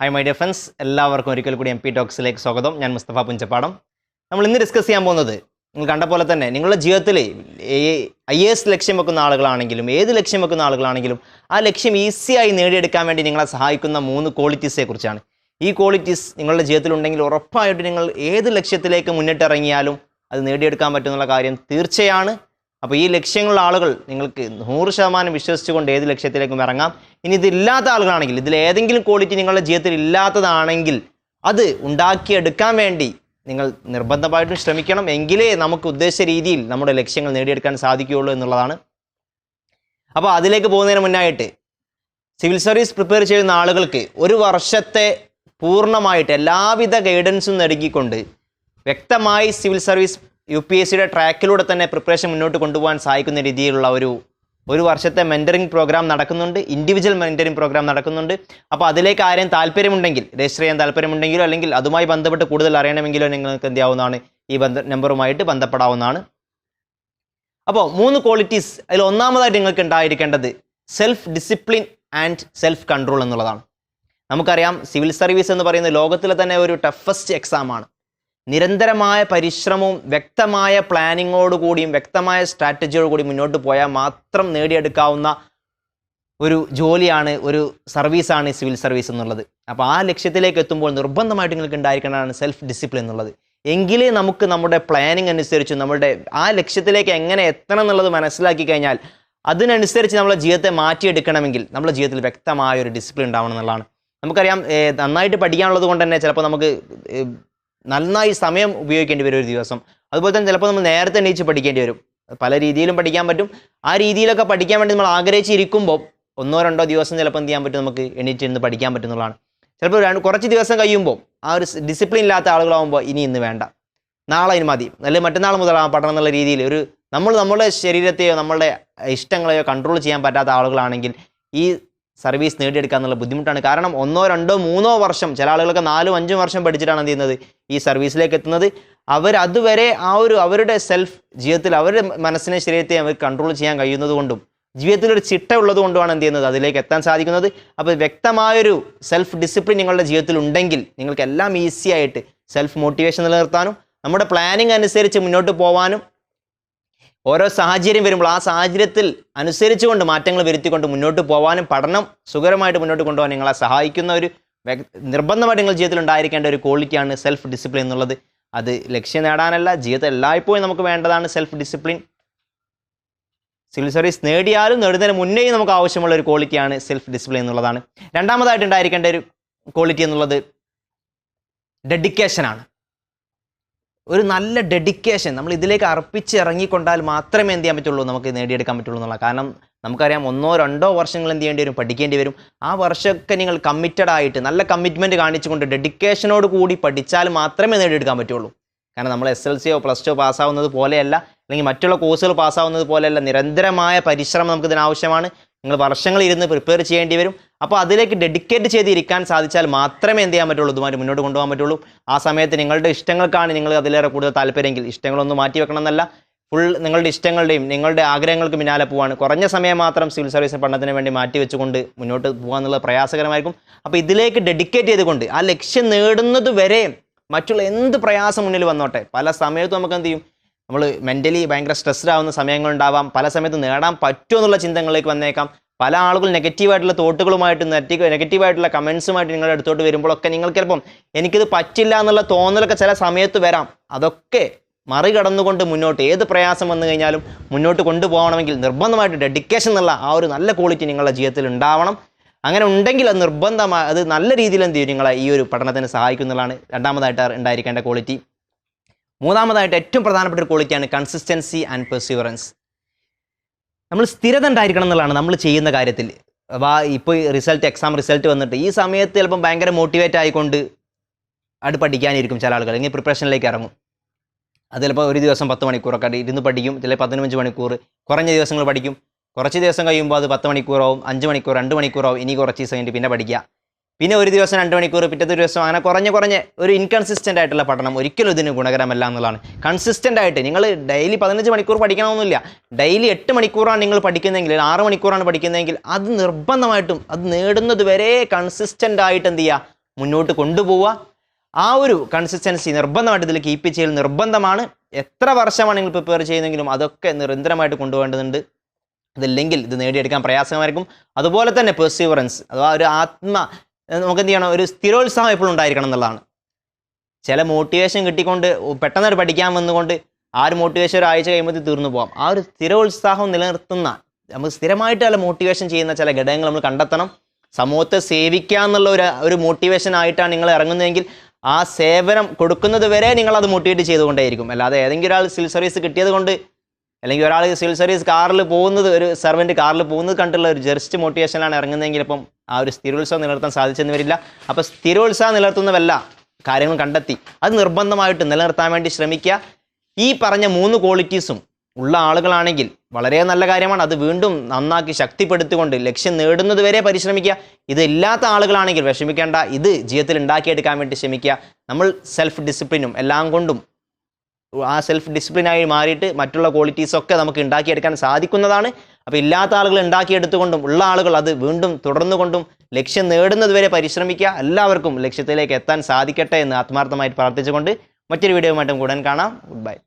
Hi my dear friends, എല്ലാവർക്കും ഒരിക്കൽ കൂടി MP ടോക്സിലേക്ക് സ്വാഗതം. ഞാൻ മുസ്തഫ പുഞ്ചപ്പാടം. നമ്മൾ ഇന്ന് ഡിസ്കസ് ചെയ്യാൻ പോകുന്നത് നിങ്ങൾ കണ്ട പോലെ തന്നെ നിങ്ങളുടെ ജീവിതത്തിൽ IAS ലക്ഷ്യം വെക്കുന്ന ആളുകളാണെങ്കിലും ഏത് ലക്ഷ്യം വെക്കുന്ന ആളുകളാണെങ്കിലും ആ ലക്ഷ്യം ഈസിയായി നേടിയെടുക്കാൻ വേണ്ടി നിങ്ങളെ സഹായിക്കുന്ന 3 ക്വാളിറ്റീസിനെ കുറിച്ചാണ്. ഈ ക്വാളിറ്റീസ് നിങ്ങളുടെ ജീവിതത്തിൽ ഉണ്ടെങ്കിൽ ഉറപ്പായിട്ട് നിങ്ങൾ ഏത് ലക്ഷ്യത്തിലേക്ക് മുന്നിട്ടിറങ്ങിയാലും അത് നേടിയെടുക്കാൻ പറ്റുന്നുള്ള കാര്യം തീർച്ചയാണ്. അപ്പോൾ ഈ ലക്ഷ്യങ്ങളുള്ള ആളുകൾ നിങ്ങൾക്ക് 100% വിശ്വസിച്ചുകൊണ്ട് ഏത് ലക്ഷ്യത്തിലേക്കും ഇറങ്ങാം. ഇനി ഇതില്ലാത്ത ആളുകളാണെങ്കിൽ ഇതിൽ ഏതെങ്കിലും ക്വാളിറ്റി നിങ്ങളുടെ ജീവിതത്തിൽ ഇല്ലാത്തതാണെങ്കിൽ അത് ഉണ്ടാക്കിയെടുക്കാൻ വേണ്ടി നിങ്ങൾ നിർബന്ധമായിട്ടും ശ്രമിക്കണം. എങ്കിലേ നമുക്ക് ഉദ്ദേശിച്ച രീതിയിൽ നമ്മുടെ ലക്ഷ്യങ്ങൾ നേടിയെടുക്കാൻ സാധിക്കുകയുള്ളൂ എന്നുള്ളതാണ്. അപ്പോൾ അതിലേക്ക് പോകുന്നതിന് മുന്നായിട്ട് സിവിൽ സർവീസ് പ്രിപ്പയർ ചെയ്യുന്ന ആളുകൾക്ക് ഒരു വർഷത്തെ പൂർണ്ണമായിട്ട് എല്ലാവിധ ഗൈഡൻസും നൽകിക്കൊണ്ട് വ്യക്തമായി സിവിൽ സർവീസ് UPSCയുടെ ട്രാക്കിലൂടെ തന്നെ പ്രിപ്പറേഷൻ മുന്നോട്ട് കൊണ്ടുപോകാൻ സഹായിക്കുന്ന രീതിയിലുള്ള ഒരു വർഷത്തെ മെൻറ്ററിങ് പ്രോഗ്രാം നടക്കുന്നുണ്ട്. ഇൻഡിവിജ്വൽ മെൻറ്ററിങ് പ്രോഗ്രാം നടക്കുന്നുണ്ട്. അപ്പോൾ അതിലേക്ക് ആരെയും താല്പര്യമുണ്ടെങ്കിൽ, രജിസ്റ്റർ ചെയ്യാൻ താല്പര്യമുണ്ടെങ്കിലോ അല്ലെങ്കിൽ അതുമായി ബന്ധപ്പെട്ട് കൂടുതൽ അറിയണമെങ്കിലോ നിങ്ങൾക്ക് എന്ത് ചെയ്യാവുന്നതാണ്, ഈ നമ്പറുമായിട്ട് ബന്ധപ്പെടാവുന്നതാണ്. അപ്പോൾ 3 ക്വാളിറ്റീസ്, അതിൽ ഒന്നാമതായിട്ട് നിങ്ങൾക്ക് ഉണ്ടായിരിക്കേണ്ടത് self discipline and self control എന്നുള്ളതാണ്. നമുക്കറിയാം സിവിൽ സർവീസ് എന്ന് പറയുന്നത് ലോകത്തിലെ തന്നെ ഒരു ടഫസ്റ്റ് എക്സാമാണ്. നിരന്തരമായ പരിശ്രമവും വ്യക്തമായ പ്ലാനിങ്ങോടുകൂടിയും വ്യക്തമായ സ്ട്രാറ്റജിയോടുകൂടി മുന്നോട്ട് പോയാൽ മാത്രം നേടിയെടുക്കാവുന്ന ഒരു ജോലിയാണ്, ഒരു സർവീസാണ് സിവിൽ സർവീസ് എന്നുള്ളത്. അപ്പോൾ ആ ലക്ഷ്യത്തിലേക്ക് എത്തുമ്പോൾ നിർബന്ധമായിട്ട് നിങ്ങൾക്ക് ഉണ്ടായിരിക്കേണ്ടതാണ് സെൽഫ് ഡിസിപ്ലിൻ എന്നുള്ളത്. എങ്കിലേ നമുക്ക് നമ്മുടെ പ്ലാനിങ് അനുസരിച്ച് നമ്മുടെ ആ ലക്ഷ്യത്തിലേക്ക് എങ്ങനെ എത്തണം എന്നുള്ളത് മനസ്സിലാക്കി കഴിഞ്ഞാൽ അതിനനുസരിച്ച് നമ്മളെ ജീവിതത്തെ മാറ്റിയെടുക്കണമെങ്കിൽ നമ്മുടെ ജീവിതത്തിൽ വ്യക്തമായ ഒരു ഡിസിപ്ലിൻ ഉണ്ടാവണം എന്നുള്ളതാണ്. നമുക്കറിയാം നന്നായിട്ട് പഠിക്കാനുള്ളത് കൊണ്ട് തന്നെ ചിലപ്പോൾ നമുക്ക് നന്നായി സമയം ഉപയോഗിക്കേണ്ടി വരും ഒരു ദിവസം. അതുപോലെ തന്നെ ചിലപ്പോൾ നമ്മൾ നേരത്തെ എണീച്ച് പഠിക്കേണ്ടി വരും. പല രീതിയിലും പഠിക്കാൻ പറ്റും. ആ രീതിയിലൊക്കെ പഠിക്കാൻ വേണ്ടി നമ്മൾ ആഗ്രഹിച്ചിരിക്കുമ്പോൾ 1-2 ദിവസം ചിലപ്പോൾ എന്ത് ചെയ്യാൻ പറ്റും, നമുക്ക് എണീറ്റ് ഇരുന്ന് പഠിക്കാൻ പറ്റുന്നതാണ്. ചിലപ്പോൾ കുറച്ച് ദിവസം കഴിയുമ്പോൾ ആ ഒരു ഡിസിപ്ലിൻ ഇല്ലാത്ത ആളുകളാകുമ്പോൾ ഇന്ന് വേണ്ട, നാളെ ഇനി മതി, അല്ലെങ്കിൽ മറ്റന്നാൾ മുതൽ പഠനം എന്നുള്ള രീതിയിൽ നമ്മുടെ ശരീരത്തെയോ നമ്മളുടെ ഇഷ്ടങ്ങളെയോ കൺട്രോൾ ചെയ്യാൻ പറ്റാത്ത ആളുകളാണെങ്കിൽ ഈ സർവീസ് നേടിയെടുക്കുക എന്നുള്ള ബുദ്ധിമുട്ടാണ്. കാരണം 1, 2, 3 വർഷം, ചില ആളുകളൊക്കെ 4, 5 വർഷം പഠിച്ചിട്ടാണ് എന്ത് ചെയ്യുന്നത്, ഈ സർവീസിലേക്ക് എത്തുന്നത്. അതുവരെ അവരുടെ സെൽഫ് ജീവിതത്തിൽ അവരുടെ മനസ്സിനെ ശരീരത്തെ അവർ കൺട്രോൾ ചെയ്യാൻ കഴിയുന്നത് കൊണ്ടും ജീവിതത്തിലൊരു ചിട്ട ഉള്ളത് കൊണ്ടുമാണ് എന്ത് ചെയ്യുന്നത്, അതിലേക്ക് എത്താൻ സാധിക്കുന്നത്. അപ്പോൾ വ്യക്തമായൊരു സെൽഫ് ഡിസിപ്ലിൻ നിങ്ങളുടെ ജീവിതത്തിൽ ഉണ്ടെങ്കിൽ നിങ്ങൾക്ക് എല്ലാം ഈസി ആയിട്ട് സെൽഫ് മോട്ടിവേഷൻ നിലനിർത്താനും നമ്മുടെ പ്ലാനിങ് അനുസരിച്ച് മുന്നോട്ട് പോകാനും ഓരോ സാഹചര്യം വരുമ്പോൾ ആ സാഹചര്യത്തിൽ അനുസരിച്ചുകൊണ്ട് മാറ്റങ്ങൾ വരുത്തിക്കൊണ്ട് മുന്നോട്ട് പോകാനും പഠനം സുഖകരമായിട്ട് മുന്നോട്ട് കൊണ്ടുപോകാൻ നിങ്ങളെ സഹായിക്കുന്ന ഒരു നിർബന്ധമായിട്ട് നിങ്ങളുടെ ജീവിതത്തിൽ ഉണ്ടായിരിക്കേണ്ട ഒരു ക്വാളിറ്റിയാണ് സെൽഫ് ഡിസിപ്ലിൻ എന്നുള്ളത്. അത് ലക്ഷ്യം നേടാനല്ല, ജീവിതത്തിൽ എല്ലായ്പ്പോഴും നമുക്ക് വേണ്ടതാണ് സെൽഫ് ഡിസിപ്ലിൻ. സിവിൽ സർവീസ് നേടിയാലും നേടുന്നതിന് മുന്നേയും നമുക്ക് ആവശ്യമുള്ള ഒരു ക്വാളിറ്റിയാണ് സെൽഫ് ഡിസിപ്ലിൻ എന്നുള്ളതാണ്. രണ്ടാമതായിട്ട് ഉണ്ടായിരിക്കേണ്ട ഒരു ക്വാളിറ്റി എന്നുള്ളത് ഡെഡിക്കേഷനാണ്. ഒരു നല്ല ഡെഡിക്കേഷൻ നമ്മൾ ഇതിലേക്ക് അർപ്പിച്ച് ഇറങ്ങിക്കൊണ്ടാൽ മാത്രമേ എന്ത് ചെയ്യാൻ പറ്റുള്ളൂ, നമുക്ക് നേടിയെടുക്കാൻ പറ്റുള്ളൂ എന്നുള്ള. കാരണം നമുക്കറിയാം 1-2 വർഷങ്ങൾ എന്ത് ചെയ്യേണ്ടി വരും, പഠിക്കേണ്ടി വരും. ആ വർഷമൊക്കെ നിങ്ങൾ കമ്മിറ്റഡ് ആയിട്ട് നല്ല കമ്മിറ്റ്മെൻറ്റ് കാണിച്ചുകൊണ്ട് ഡെഡിക്കേഷനോട് കൂടി പഠിച്ചാൽ മാത്രമേ നേടിയെടുക്കാൻ പറ്റുള്ളൂ. കാരണം നമ്മൾ SLCയോ +2 പാസ്സാവുന്നത് പോലെയല്ല, അല്ലെങ്കിൽ മറ്റുള്ള കോഴ്സുകൾ പാസ്സാവുന്നത് പോലെയല്ല. നിരന്തരമായ പരിശ്രമം നമുക്ക് ഇതിനാവശ്യമാണ്. നിങ്ങൾ വർഷങ്ങൾ ഇരുന്ന് പ്രിപ്പയർ ചെയ്യേണ്ടി വരും. അപ്പോൾ അതിലേക്ക് ഡെഡിക്കേറ്റ് ചെയ്തിരിക്കാൻ സാധിച്ചാൽ മാത്രമേ എന്ത് ചെയ്യാൻ പറ്റുള്ളൂ, ഇതുമായിട്ട് മുന്നോട്ട് കൊണ്ടുപോകാൻ പറ്റുള്ളൂ. ആ സമയത്ത് നിങ്ങളുടെ ഇഷ്ടങ്ങൾക്കാണ് നിങ്ങൾ അതിലേറെ കൂടുതൽ താല്പര്യമെങ്കിൽ ഇഷ്ടങ്ങളൊന്നും മാറ്റി വെക്കണം എന്നല്ല, ഫുൾ നിങ്ങളുടെ ഇഷ്ടങ്ങളുടെയും നിങ്ങളുടെ ആഗ്രഹങ്ങൾക്ക് പിന്നാലെ പോവാണ്. കുറഞ്ഞ സമയം മാത്രം സിവിൽ സർവീസ് പഠനത്തിന് വേണ്ടി മാറ്റി വെച്ചുകൊണ്ട് മുന്നോട്ട് പോകുക എന്നുള്ളത് പ്രയാസകരമായിരിക്കും. അപ്പോൾ ഇതിലേക്ക് ഡെഡിക്കേറ്റ് ചെയ്തുകൊണ്ട് ആ ലക്ഷ്യം നേടുന്നത് വരെ മറ്റുള്ള എന്ത് പ്രയാസം മുന്നിൽ വന്നോട്ടെ, പല സമയത്തും നമുക്ക് എന്ത് ചെയ്യും, നമ്മൾ മെൻ്റലി ഭയങ്കര സ്ട്രെസ്ഡ് ആവുന്ന സമയങ്ങളുണ്ടാവാം. പല സമയത്ത് നേടാൻ പറ്റുമോ എന്നുള്ള ചിന്തകളിലേക്ക് വന്നേക്കാം. പല ആളുകൾ നെഗറ്റീവായിട്ടുള്ള തോട്ടുകളുമായിട്ട് നെഗറ്റീവായിട്ടുള്ള കമൻസുമായിട്ട് നിങ്ങളുടെ അടുത്തോട്ട് വരുമ്പോഴൊക്കെ നിങ്ങൾക്ക് ചിലപ്പം എനിക്കിത് പറ്റില്ല എന്നുള്ള തോന്നലൊക്കെ ചില സമയത്ത് വരാം. അതൊക്കെ മറികടന്നുകൊണ്ട് മുന്നോട്ട് ഏത് പ്രയാസം വന്നു കഴിഞ്ഞാലും മുന്നോട്ട് കൊണ്ടുപോകണമെങ്കിൽ നിർബന്ധമായിട്ട് ഡെഡിക്കേഷൻ എന്നുള്ള ആ ഒരു നല്ല ക്വാളിറ്റി നിങ്ങളുടെ ജീവിതത്തിൽ ഉണ്ടാവണം. അങ്ങനെ ഉണ്ടെങ്കിൽ അത് നിർബന്ധമായി അത് നല്ല രീതിയിൽ എന്ത് ചെയ്യും, നിങ്ങളെ ഈ ഒരു പഠനത്തിന് സഹായിക്കുന്നതാണ് രണ്ടാമതായിട്ട് ഉണ്ടായിരിക്കേണ്ട ക്വാളിറ്റി. മൂന്നാമതായിട്ട് ഏറ്റവും പ്രധാനപ്പെട്ട ഒരു ക്വാളിറ്റിയാണ് കൺസിസ്റ്റൻസി ആൻഡ് പെർസിവറൻസ്. നമ്മൾ സ്ഥിരത ഉണ്ടായിരിക്കണം എന്നുള്ളതാണ് നമ്മൾ ചെയ്യുന്ന കാര്യത്തിൽ. ഇപ്പോൾ എക്സാം റിസൾട്ട് വന്നിട്ട് ഈ സമയത്ത് ചിലപ്പം ഭയങ്കര മോട്ടിവേറ്റ് ആയിക്കൊണ്ട് അത് പഠിക്കാനിരിക്കും ചില ആളുകൾ, അല്ലെങ്കിൽ പ്രിപ്പറേഷനിലേക്ക് ഇറങ്ങും. അത് ചിലപ്പോൾ ഒരു ദിവസം 10 മണിക്കൂറൊക്കെ ഇരുന്ന് പഠിക്കും, ചിലപ്പോൾ 15 മണിക്കൂർ, കുറഞ്ഞ ദിവസങ്ങൾ പഠിക്കും. കുറച്ച് ദിവസം കഴിയുമ്പോൾ അത് 10 മണിക്കൂറാവും, 5 മണിക്കൂർ, 2 മണിക്കൂറാവും. ഇനി കുറച്ച് ദിവസം കഴിഞ്ഞിട്ട് പിന്നെ പഠിക്കുക, പിന്നെ ഒരു ദിവസം 2 മണിക്കൂർ, പിറ്റത്തെ ദിവസം, അങ്ങനെ കുറഞ്ഞ ഒരു ഇൻകൺസിസ്റ്റൻ്റ് ആയിട്ടുള്ള പഠനം ഒരിക്കലും ഇതിന് ഗുണകരമല്ല എന്നുള്ളതാണ്. കൺസിസ്റ്റൻ്റ് ആയിട്ട് നിങ്ങൾ ഡെയിലി 15 മണിക്കൂർ പഠിക്കണമെന്നില്ല. ഡെയിലി 8 മണിക്കൂറാണ് നിങ്ങൾ പഠിക്കുന്നതെങ്കിൽ, 6 മണിക്കൂറാണ് പഠിക്കുന്നതെങ്കിൽ അത് നിർബന്ധമായിട്ടും അത് നേടുന്നത് വരെ കൺസിസ്റ്റൻ്റ് ആയിട്ട് എന്ത് ചെയ്യുക, മുന്നോട്ട് കൊണ്ടുപോവുക. ആ ഒരു കൺസിസ്റ്റൻസി നിർബന്ധമായിട്ട് ഇതിൽ കീപ്പ് ചെയ്യൽ നിർബന്ധമാണ്. എത്ര വർഷമാണ് നിങ്ങൾ പ്രിപ്പയർ ചെയ്യുന്നെങ്കിലും അതൊക്കെ നിരന്തരമായിട്ട് കൊണ്ടുപോകേണ്ടതുണ്ട്. അതില്ലെങ്കിൽ ഇത് നേടിയെടുക്കാൻ പ്രയാസമായിരിക്കും. അതുപോലെ തന്നെ പെർസീവറൻസ് അഥവാ ഒരു നമുക്ക് എന്ത് ചെയ്യണം, ഒരു സ്ഥിരോത്സാഹം എപ്പോഴും ഉണ്ടായിരിക്കണം എന്നുള്ളതാണ്. ചില മോട്ടിവേഷൻ കിട്ടിക്കൊണ്ട് പെട്ടെന്ന് പഠിക്കാൻ വന്നുകൊണ്ട് ആ ഒരു മോട്ടിവേഷൻ ഒരാഴ്ച കഴിയുമ്പോൾ തീർന്നു പോകാം. ആ ഒരു സ്ഥിരോത്സാഹം നിലനിർത്തുന്ന, നമുക്ക് സ്ഥിരമായിട്ട് ചില മോട്ടിവേഷൻ ചെയ്യുന്ന ചില ഘടകങ്ങൾ നമ്മൾ കണ്ടെത്തണം. സമൂഹത്തെ സേവിക്കുക എന്നുള്ള ഒരു മോട്ടിവേഷൻ ആയിട്ടാണ് നിങ്ങൾ ഇറങ്ങുന്നതെങ്കിൽ ആ സേവനം കൊടുക്കുന്നത് വരെ നിങ്ങളത് മോട്ടിവേറ്റ് ചെയ്തുകൊണ്ടേയിരിക്കും. അല്ലാതെ ഏതെങ്കിലും ഒരാൾ സിവിൽ സർവീസ് കിട്ടിയത് കൊണ്ട്, അല്ലെങ്കിൽ ഒരാൾ സിവിൽ സർവീസ് കാറിൽ പോകുന്നത്, ഒരു സെർവൻറ്റ് കാറിൽ പോകുന്നത് കണ്ടുള്ള ഒരു ജസ്റ്റ് മോട്ടിവേഷനിലാണ് ഇറങ്ങുന്നതെങ്കിൽ ഇപ്പം ആ ഒരു സ്ഥിരോത്സാഹം നിലനിർത്താൻ സാധിച്ചെന്ന് വരില്ല. അപ്പോൾ സ്ഥിരോത്സാഹം നിലനിർത്തുന്നവല്ല കാര്യങ്ങൾ കണ്ടെത്തി അത് നിർബന്ധമായിട്ട് നിലനിർത്താൻ വേണ്ടി ശ്രമിക്കുക. ഈ പറഞ്ഞ 3 ക്വാളിറ്റീസും ഉള്ള ആളുകളാണെങ്കിൽ വളരെ നല്ല കാര്യമാണ്. അത് വീണ്ടും നന്നാക്കി ശക്തിപ്പെടുത്തിക്കൊണ്ട് ലക്ഷ്യം നേടുന്നത് വരെ പരിശ്രമിക്കുക. ഇതില്ലാത്ത ആളുകളാണെങ്കിൽ വിഷമിക്കേണ്ട, ഇത് ജീവിതത്തിൽ ഉണ്ടാക്കിയെടുക്കാൻ വേണ്ടി ശ്രമിക്കുക. നമ്മൾ സെൽഫ് ഡിസിപ്ലിനും എല്ലാം കൊണ്ടും ആ സെൽഫ് ഡിസിപ്ലിനായി മാറിയിട്ട് മറ്റുള്ള ക്വാളിറ്റീസൊക്കെ നമുക്ക് ഉണ്ടാക്കിയെടുക്കാൻ സാധിക്കുന്നതാണ്. അപ്പോൾ ഇല്ലാത്ത ആളുകൾ ഉണ്ടാക്കിയെടുത്തുകൊണ്ടും ഉള്ള ആളുകൾ അത് വീണ്ടും തുടർന്നുകൊണ്ടും ലക്ഷ്യം നേടുന്നത് വരെ പരിശ്രമിക്കുക. എല്ലാവർക്കും ലക്ഷ്യത്തിലേക്ക് എത്താൻ സാധിക്കട്ടെ എന്ന് ആത്മാർത്ഥമായിട്ട് പ്രാർത്ഥിച്ചുകൊണ്ട് മറ്റൊരു വീഡിയോയുമായിട്ടും ഉടൻ കാണാം. Good bye.